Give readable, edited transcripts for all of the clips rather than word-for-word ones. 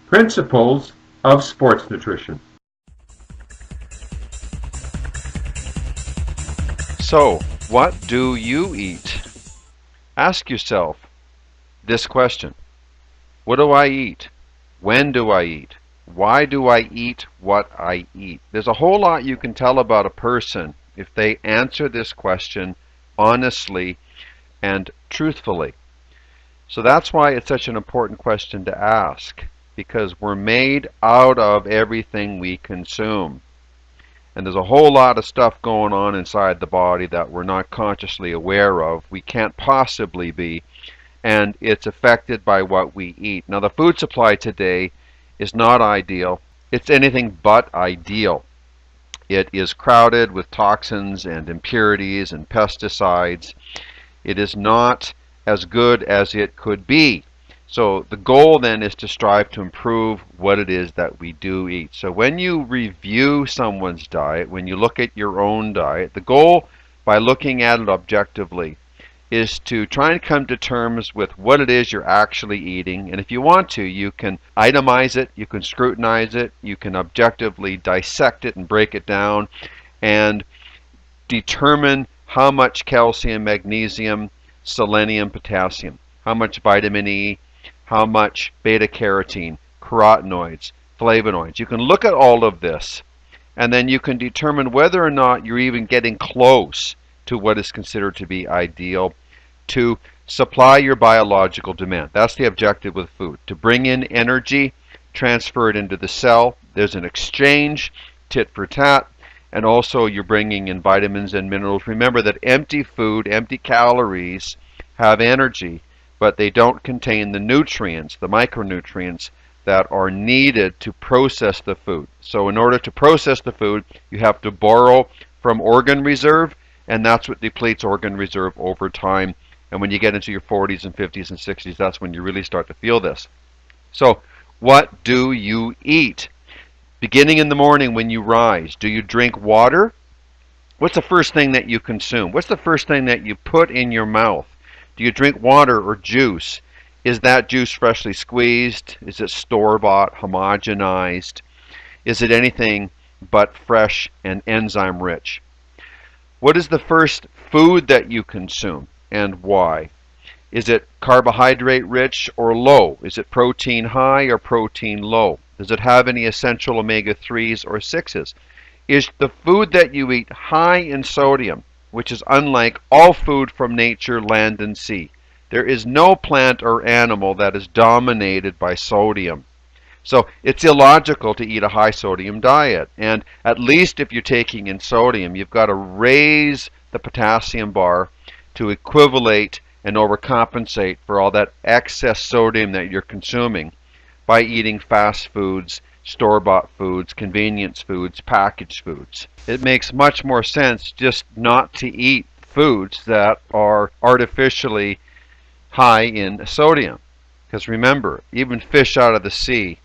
Principles of sports nutrition. So, what do you eat? Ask yourself this question. What do I eat? When do I eat? Why do I eat what I eat? There's a whole lot you can tell about a person if they answer this question honestly and truthfully. So that's why it's such an important question to ask, because we're made out of everything we consume. And there's a whole lot of stuff going on inside the body that we're not consciously aware of. We can't possibly be. And it's affected by what we eat. Now, the food supply today is not ideal. It's anything but ideal. It is crowded with toxins and impurities and pesticides. It is not as good as it could be. So the goal then is to strive to improve what it is that we do eat. So when you review someone's diet, when you look at your own diet, the goal by looking at it objectively is to try and come to terms with what it is you're actually eating. And if you want to, you can itemize it, you can scrutinize it, you can objectively dissect it and break it down and determine how much calcium, magnesium, selenium, potassium, how much vitamin E, how much beta-carotene, carotenoids, flavonoids. You can look at all of this, and then you can determine whether or not you're even getting close to what is considered to be ideal to supply your biological demand. That's the objective with food, to bring in energy, transfer it into the cell. There's an exchange, tit for tat, and also you're bringing in vitamins and minerals. Remember that empty food, empty calories have energy, but they don't contain the nutrients, the micronutrients that are needed to process the food. So in order to process the food, you have to borrow from organ reserve, and that's what depletes organ reserve over time. And when you get into your 40s and 50s and 60s, that's when you really start to feel this. So what do you eat? Beginning in the morning when you rise, do you drink water? What's the first thing that you consume? What's the first thing that you put in your mouth? Do you drink water or juice? Is that juice freshly squeezed? Is it store-bought, homogenized? Is it anything but fresh and enzyme rich? What is the first food that you consume and why? Is it carbohydrate rich or low? Is it protein high or protein low? Does it have any essential omega-3s or 6s? Is the food that you eat high in sodium, which is unlike all food from nature, land, and sea? There is no plant or animal that is dominated by sodium. So it's illogical to eat a high sodium diet. And at least if you're taking in sodium, you've got to raise the potassium bar to equivalate and overcompensate for all that excess sodium that you're consuming by eating fast foods, store-bought foods, convenience foods, packaged foods. It makes much more sense just not to eat foods that are artificially high in sodium. Because remember, even fish out of the sea,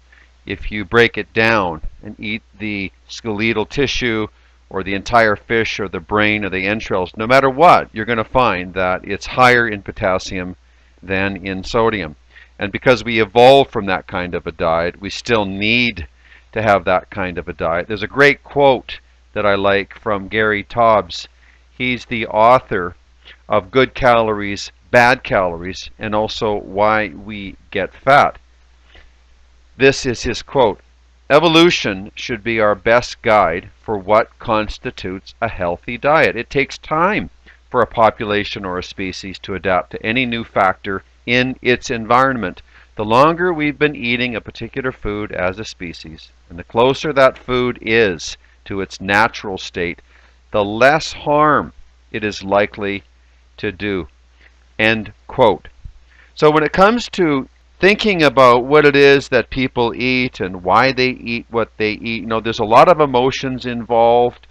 if you break it down and eat the skeletal tissue or the entire fish or the brain or the entrails, no matter what, you're going to find that it's higher in potassium than in sodium. And because we evolved from that kind of a diet, we still need to have that kind of a diet. There's a great quote that I like from Gary Taubes. He's the author of Good Calories, Bad Calories, and also Why We Get Fat. This is his quote: "Evolution should be our best guide for what constitutes a healthy diet. It takes time for a population or a species to adapt to any new factor in its environment. The longer we've been eating a particular food as a species, and the closer that food is to its natural state, the less harm it is likely to do." End quote. So when it comes to thinking about what it is that people eat and why they eat what they eat, there's a lot of emotions involved.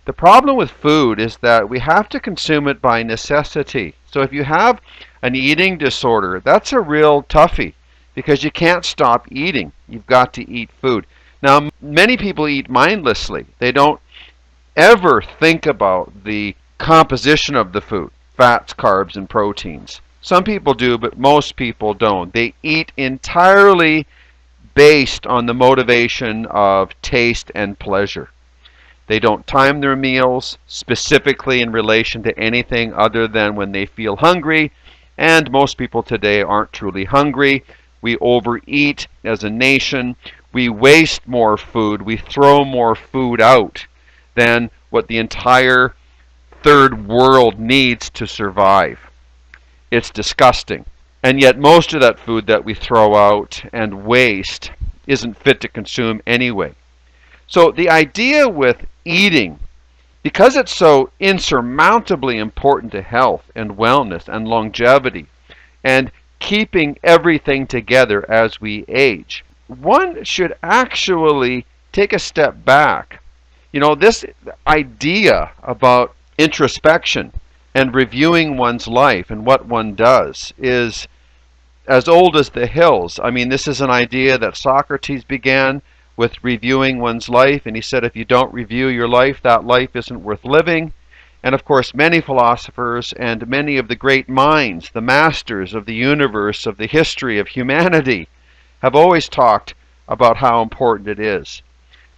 The problem with food is that we have to consume it by necessity. So if you have an eating disorder, that's a real toughie because you can't stop eating. You've got to eat food. Now, many people eat mindlessly. They don't ever think about the composition of the food, fats, carbs, and proteins. Some people do, but most people don't. They eat entirely based on the motivation of taste and pleasure. They don't time their meals specifically in relation to anything other than when they feel hungry, and most people today aren't truly hungry. We overeat as a nation. We waste more food. We throw more food out than what the entire third world needs to survive. It's disgusting. And yet most of that food that we throw out and waste isn't fit to consume anyway. So the idea with eating, because it's so insurmountably important to health and wellness and longevity and keeping everything together as we age, one should actually take a step back. This idea about introspection and reviewing one's life and what one does is as old as the hills. I mean, this is an idea that Socrates began with reviewing one's life, and he said if you don't review your life, that life isn't worth living. And of course, many philosophers and many of the great minds, the masters of the universe, of the history of humanity, have always talked about how important it is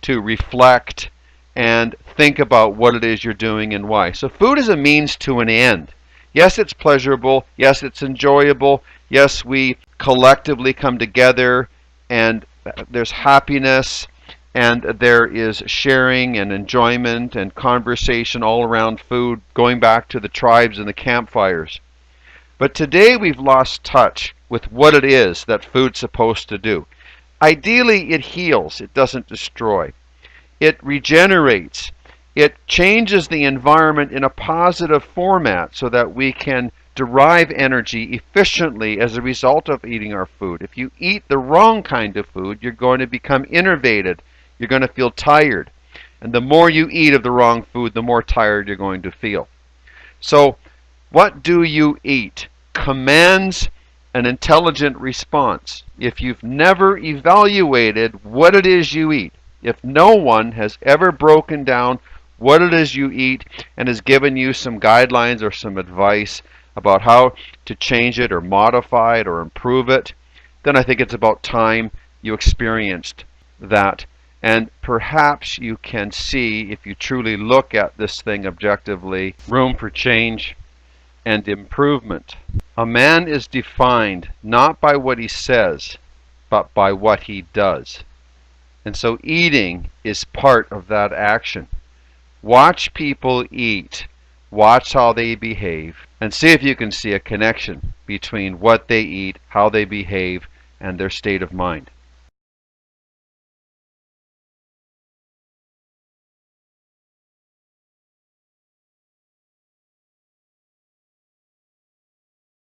to reflect and think about what it is you're doing and why. So food is a means to an end. Yes, it's pleasurable. Yes, it's enjoyable. Yes, we collectively come together and there's happiness and there is sharing and enjoyment and conversation all around food, going back to the tribes and the campfires. But today we've lost touch with what it is that food's supposed to do. Ideally, it heals. It doesn't destroy. It regenerates. It changes the environment in a positive format so that we can derive energy efficiently as a result of eating our food. If you eat the wrong kind of food, you're going to become innervated. You're going to feel tired. And the more you eat of the wrong food, the more tired you're going to feel. So, what do you eat commands an intelligent response. If you've never evaluated what it is you eat, if no one has ever broken down what it is you eat and has given you some guidelines or some advice about how to change it or modify it or improve it, then I think it's about time you experienced that. And perhaps you can see, if you truly look at this thing objectively, room for change and improvement. A man is defined not by what he says, but by what he does. And so eating is part of that action. Watch people eat. Watch how they behave. And see if you can see a connection between what they eat, how they behave, and their state of mind.